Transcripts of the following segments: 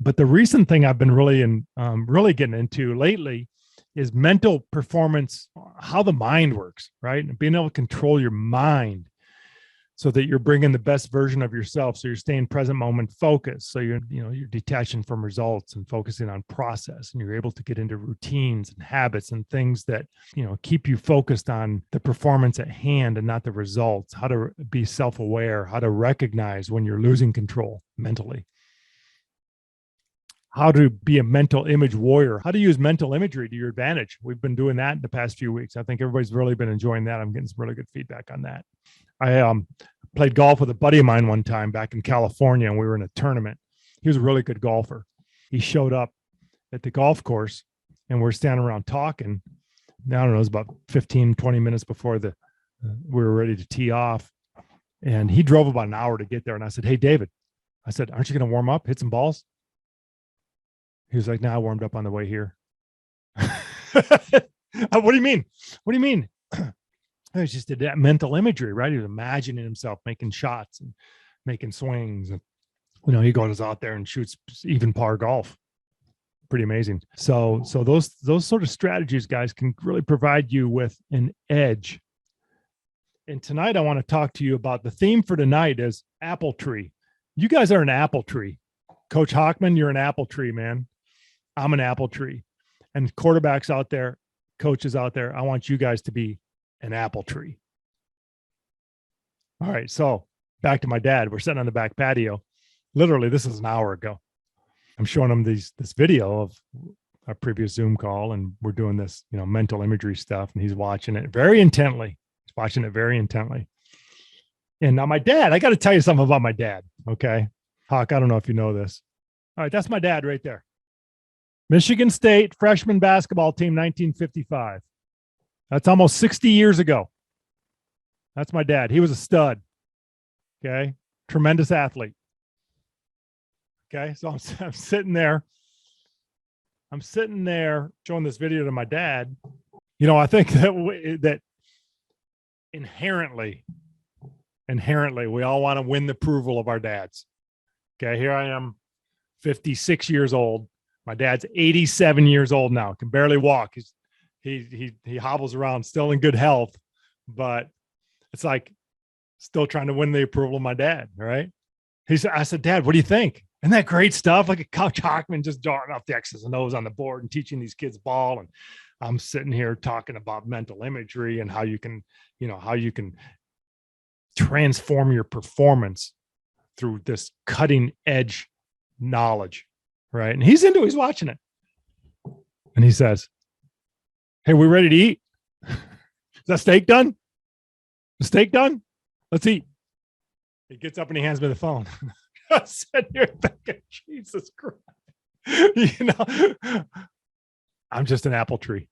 But the recent thing I've been really getting into lately is mental performance, how the mind works, right? And being able to control your mind so that you're bringing the best version of yourself. So you're staying present moment focused. So you're detaching from results and focusing on process, and you're able to get into routines and habits and things that, keep you focused on the performance at hand and not the results, how to be self-aware, how to recognize when you're losing control mentally, how to be a mental image warrior, how to use mental imagery to your advantage. We've been doing that in the past few weeks. I think everybody's really been enjoying that. I'm getting some really good feedback on that. I played golf with a buddy of mine one time back in California, and we were in a tournament. He was a really good golfer. He showed up at the golf course, and we're standing around talking. I don't know, it was about 15, 20 minutes before we were ready to tee off. And he drove about an hour to get there. And I said, "Hey, David," I said, "aren't you going to warm up, hit some balls?" He was like, "No, I warmed up on the way here." What do you mean? What do you mean? It was just that mental imagery, right? He was imagining himself making shots and making swings. And, he goes out there and shoots even par golf. Pretty amazing. So those sort of strategies, guys, can really provide you with an edge. And tonight I want to talk to you about the theme for tonight is apple tree. You guys are an apple tree. Coach Hockman, you're an apple tree, man. I'm an apple tree. And quarterbacks out there, coaches out there, I want you guys to be an apple tree. All right. So back to my dad. We're sitting on the back patio. Literally, this is an hour ago. I'm showing him this video of our previous Zoom call, and we're doing this, mental imagery stuff, and he's watching it very intently. He's watching it very intently. And now my dad, I got to tell you something about my dad. Okay. Hawk, I don't know if you know this. All right. That's my dad right there. Michigan State freshman basketball team, 1955. That's almost 60 years ago. That's my dad. He was a stud. Okay. Tremendous athlete. Okay. So I'm sitting there. I'm sitting there showing this video to my dad. I think that inherently, we all want to win the approval of our dads. Okay. Here I am, 56 years old. My dad's 87 years old now, can barely walk. He hobbles around, still in good health, but it's like still trying to win the approval of my dad, right? I said, "Dad, what do you think? Isn't that great stuff?" Like a Coach Hockman just darting off the X's and O's on the board and teaching these kids ball. And I'm sitting here talking about mental imagery and how you can transform your performance through this cutting edge knowledge, right? And he's watching it. And he says, "Hey, we ready to eat? Is that steak done? The steak done? Let's eat." He gets up and he hands me the phone. I said, "Here, thinking, Jesus Christ." I'm just an apple tree.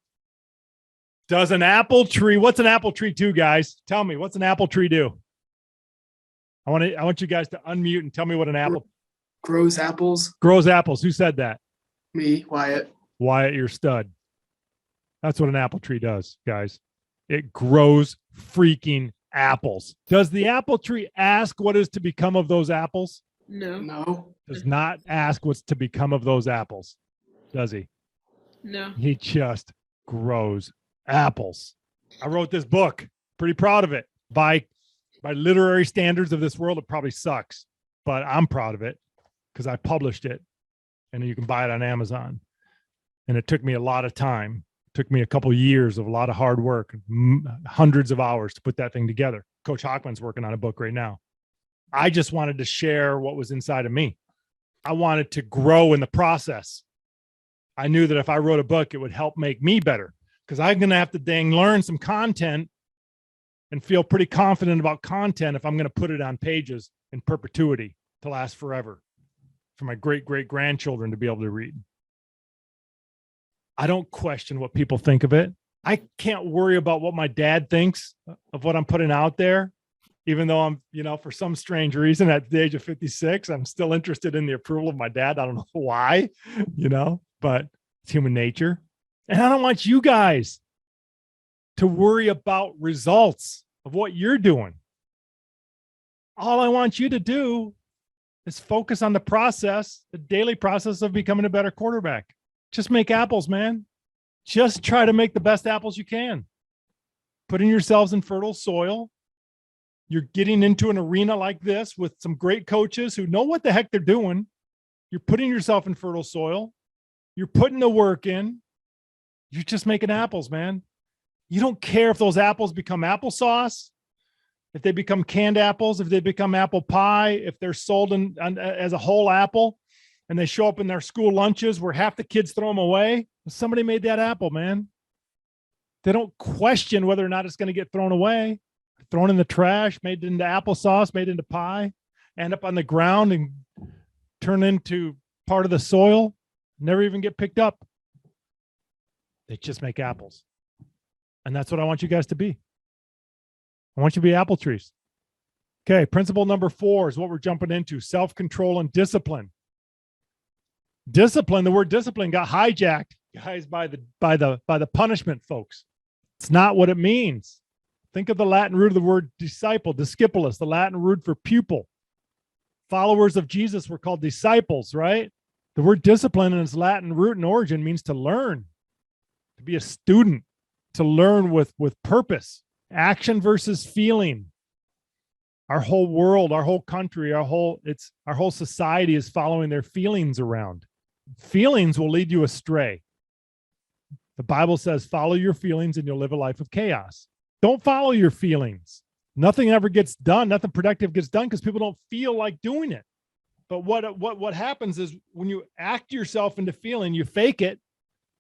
What's an apple tree do, guys? Tell me, what's an apple tree do? I want you guys to unmute and tell me what an apple grows apples. Grows apples. Who said that? Me, Wyatt. Wyatt, you're stud. That's what an apple tree does, guys. It grows freaking apples. Does the apple tree ask what is to become of those apples? No. Does not ask what's to become of those apples, does he? No. He just grows apples. I wrote this book. Pretty proud of it. By literary standards of this world, it probably sucks, but I'm proud of it because I published it, and you can buy it on Amazon. And it took me a lot of time. It took me a couple of years of a lot of hard work, hundreds of hours to put that thing together. Coach Hockman's working on a book right now. I just wanted to share what was inside of me. I wanted to grow in the process. I knew that if I wrote a book, it would help make me better because I'm going to have to learn some content and feel pretty confident about content if I'm going to put it on pages in perpetuity to last forever for my great-great-grandchildren to be able to read. I don't question what people think of it. I can't worry about what my dad thinks of what I'm putting out there, even though I'm, for some strange reason at the age of 56, I'm still interested in the approval of my dad. I don't know why, but it's human nature. And I don't want you guys to worry about results of what you're doing. All I want you to do is focus on the process, the daily process of becoming a better quarterback. Just make apples, man. Just try to make the best apples you can. Putting yourselves in fertile soil. You're getting into an arena like this with some great coaches who know what the heck they're doing. You're putting yourself in fertile soil. You're putting the work in. You're just making apples, man. You don't care if those apples become applesauce, if they become canned apples, if they become apple pie, if they're sold as a whole apple and they show up in their school lunches where half the kids throw them away. Somebody made that apple, man. They don't question whether or not it's going to get thrown away, thrown in the trash, made into applesauce, made into pie, end up on the ground and turn into part of the soil, never even get picked up. They just make apples. And that's what I want you guys to be. I want you to be apple trees. Okay, principle number 4 is what we're jumping into: self-control and discipline. Discipline, the word discipline got hijacked, guys, by the punishment folks. It's not what it means. Think of the Latin root of the word disciple, discipulus, the Latin root for pupil. Followers of Jesus were called disciples, right? The word discipline in its Latin root and origin means to learn, to be a student, to learn with purpose. Action versus feeling. Our whole world, our whole country, our whole society is following their feelings around. Feelings will lead you astray. The Bible says, follow your feelings and you'll live a life of chaos. Don't follow your feelings. Nothing ever gets done. Nothing productive gets done because people don't feel like doing it. But what happens is when you act yourself into feeling, you fake it.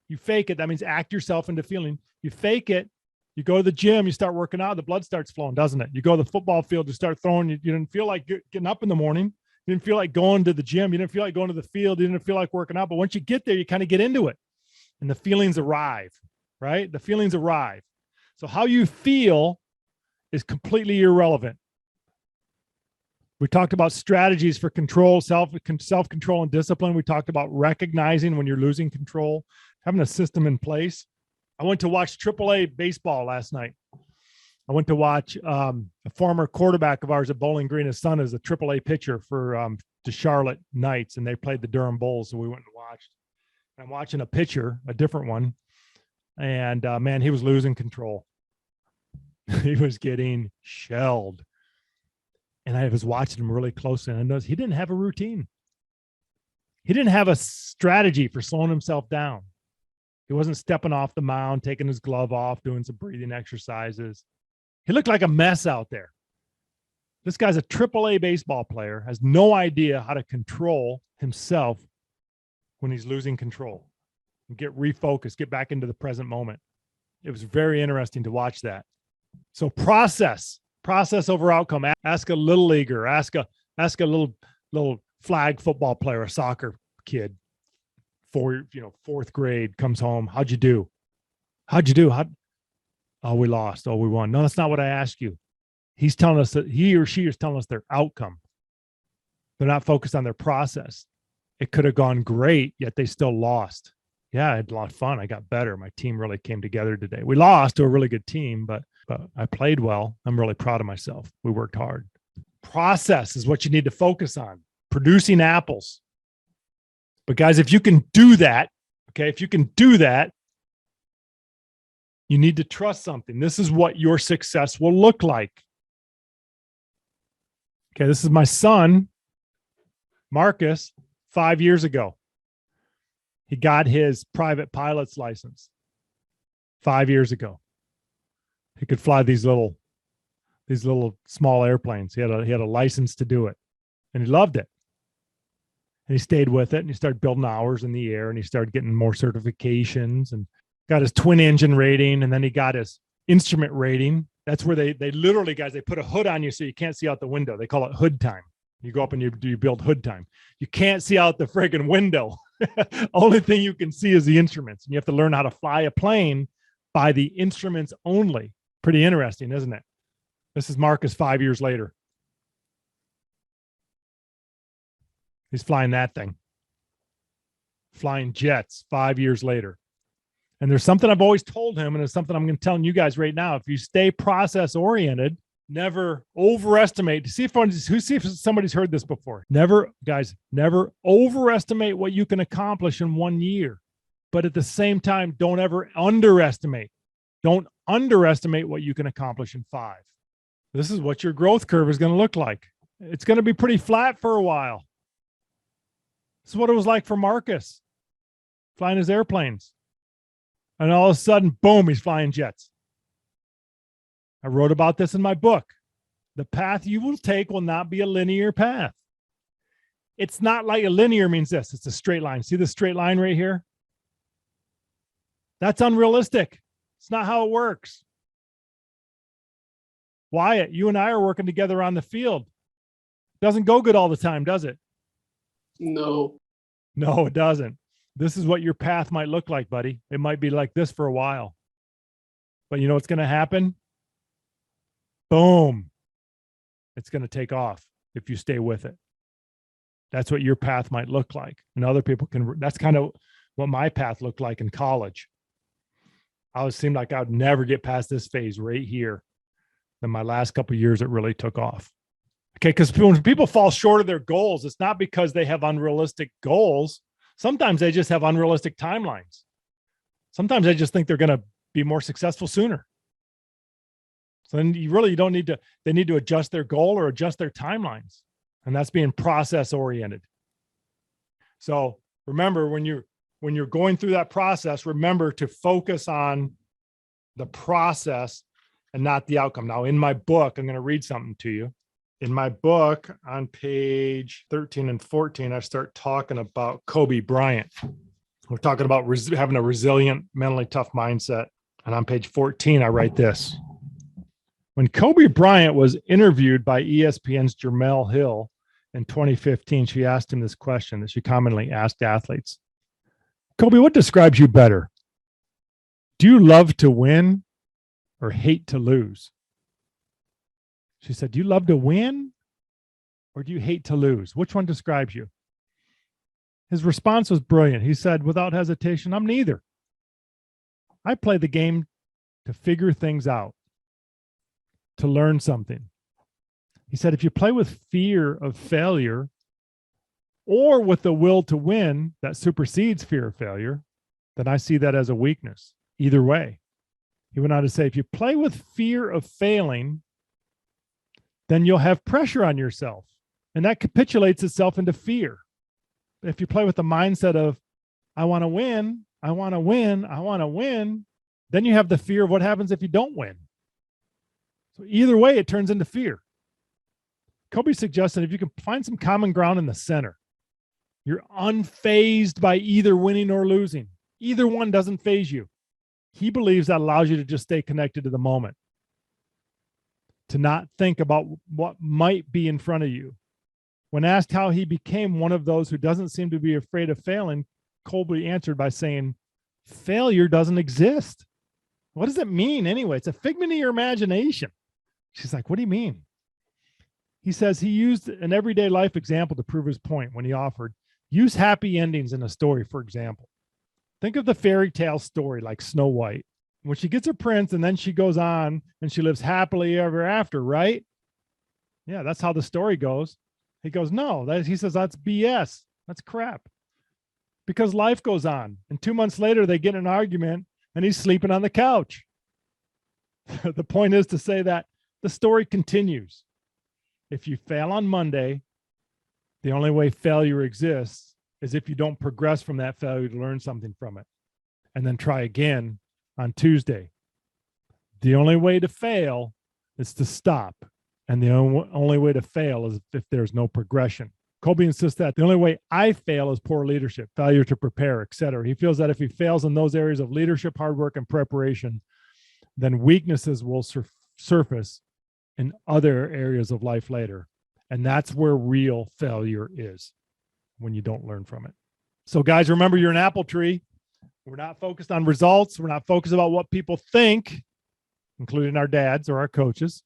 You fake it. That means act yourself into feeling. You fake it. You go to the gym, you start working out, the blood starts flowing, doesn't it? You go to the football field, you start throwing, you didn't feel like getting up in the morning. You didn't feel like going to the gym. You didn't feel like going to the field. You didn't feel like working out. But once you get there, you kind of get into it. And the feelings arrive, right? The feelings arrive. So how you feel is completely irrelevant. We talked about strategies for control, self-control and discipline. We talked about recognizing when you're losing control, having a system in place. I went to watch AAA baseball last night. I went to watch a former quarterback of ours at Bowling Green. His son is a AAA pitcher for the Charlotte Knights, and they played the Durham Bulls. So we went and watched. I'm watching a pitcher, a different one, and man, he was losing control. He was getting shelled, and I was watching him really closely, and I noticed he didn't have a routine. He didn't have a strategy for slowing himself down. He wasn't stepping off the mound, taking his glove off, doing some breathing exercises. He looked like a mess out there. This guy's a AAA baseball player, has no idea how to control himself when he's losing control. And get refocused, get back into the present moment. It was very interesting to watch that. So process over outcome. Ask a little leaguer, ask a little flag football player, a soccer kid. Fourth grade, comes home. How'd you do? Oh, we lost. Oh, we won. No, that's not what I asked you. He's telling us that he or she is telling us their outcome. They're not focused on their process. It could have gone great, yet they still lost. Yeah, I had a lot of fun. I got better. My team really came together today. We lost to a really good team, but I played well. I'm really proud of myself. We worked hard. Process is what you need to focus on. Producing apples. But guys, if you can do that, you need to trust something. This is what your success will look like. Okay, this is my son, Marcus, 5 years ago. He got his private pilot's license 5 years ago. He could fly these little small airplanes. He had a license to do it, and he loved it. And he stayed with it, and he started building hours in the air, and he started getting more certifications and got his twin engine rating, and then he got his instrument rating. That's where they literally, guys, they put a hood on you so you can't see out the window. They call it hood time. You go up and you build hood time. You can't see out the friggin' window. Only thing you can see is the instruments, and you have to learn how to fly a plane by the instruments only. Pretty interesting, isn't it? This is Marcus 5 years later. He's flying that thing. Flying jets 5 years later. And there's something I've always told him, and it's something I'm going to tell you guys right now. If you stay process oriented, Never overestimate. See if somebody's heard this before. Never overestimate what you can accomplish in 1 year. But at the same time, don't ever underestimate. Don't underestimate what you can accomplish in 5. This is what your growth curve is going to look like. It's going to be pretty flat for a while. This is what it was like for Marcus, flying his airplanes. And all of a sudden, boom, he's flying jets. I wrote about this in my book. The path you will take will not be a linear path. It's not like a linear means this. It's a straight line. See the straight line right here? That's unrealistic. It's not how it works. Wyatt, you and I are working together on the field. Doesn't go good all the time, does it? No. No, it doesn't. This is what your path might look like, buddy. It might be like this for a while. But you know what's going to happen? Boom. It's going to take off if you stay with it. That's what your path might look like. And other people can, that's kind of what my path looked like in college. I always seemed like I would never get past this phase right here. Then my last couple of years, it really took off. Okay, because when people fall short of their goals, it's not because they have unrealistic goals. Sometimes they just have unrealistic timelines. Sometimes they just think they're going to be more successful sooner. So then you don't need to, they need to adjust their goal or adjust their timelines. And that's being process oriented. So remember, when you're going through that process, remember to focus on the process and not the outcome. Now, in my book, I'm going to read something to you. In my book on page 13 and 14, I start talking about Kobe Bryant. We're talking about having a resilient, mentally tough mindset. And on page 14, I write this. When Kobe Bryant was interviewed by ESPN's Jemele Hill in 2015, she asked him this question that she commonly asked athletes. Kobe, what describes you better? Do you love to win or hate to lose? She said, do you love to win or do you hate to lose? Which one describes you? His response was brilliant. He said, without hesitation, I'm neither. I play the game to figure things out, to learn something. He said, if you play with fear of failure or with the will to win that supersedes fear of failure, then I see that as a weakness. Either way. He went on to say, if you play with fear of failing, then you'll have pressure on yourself. And that capitulates itself into fear. If you play with the mindset of, I want to win, I want to win, I want to win, then you have the fear of what happens if you don't win. So either way, it turns into fear. Kobe suggested if you can find some common ground in the center, you're unfazed by either winning or losing. Either one doesn't faze you. He believes that allows you to just stay connected to the moment, to not think about what might be in front of you. When asked how he became one of those who doesn't seem to be afraid of failing, Kobe answered by saying, failure doesn't exist. What does it mean anyway? It's a figment of your imagination. She's like, what do you mean? He says he used an everyday life example to prove his point when he offered, use happy endings in a story, for example. Think of the fairy tale story like Snow White, when she gets a prince and then she goes on and she lives happily ever after, right? Yeah, that's how the story goes. He goes, no, he says, that's BS. That's crap. Because life goes on. And 2 months later, they get in an argument and he's sleeping on the couch. The point is to say that the story continues. If you fail on Monday, the only way failure exists is if you don't progress from that failure to learn something from it and then try again on Tuesday. The only way to fail is to stop. And the only way to fail is if there's no progression. Kobe insists that the only way I fail is poor leadership, failure to prepare, etc. He feels that if he fails in those areas of leadership, hard work, and preparation, then weaknesses will surface in other areas of life later. And that's where real failure is, when you don't learn from it. So guys, remember, you're an apple tree. We're not focused on results. We're not focused about what people think, including our dads or our coaches.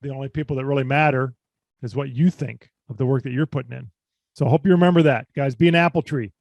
The only people that really matter is what you think of the work that you're putting in. So I hope you remember that, guys. Be an apple tree.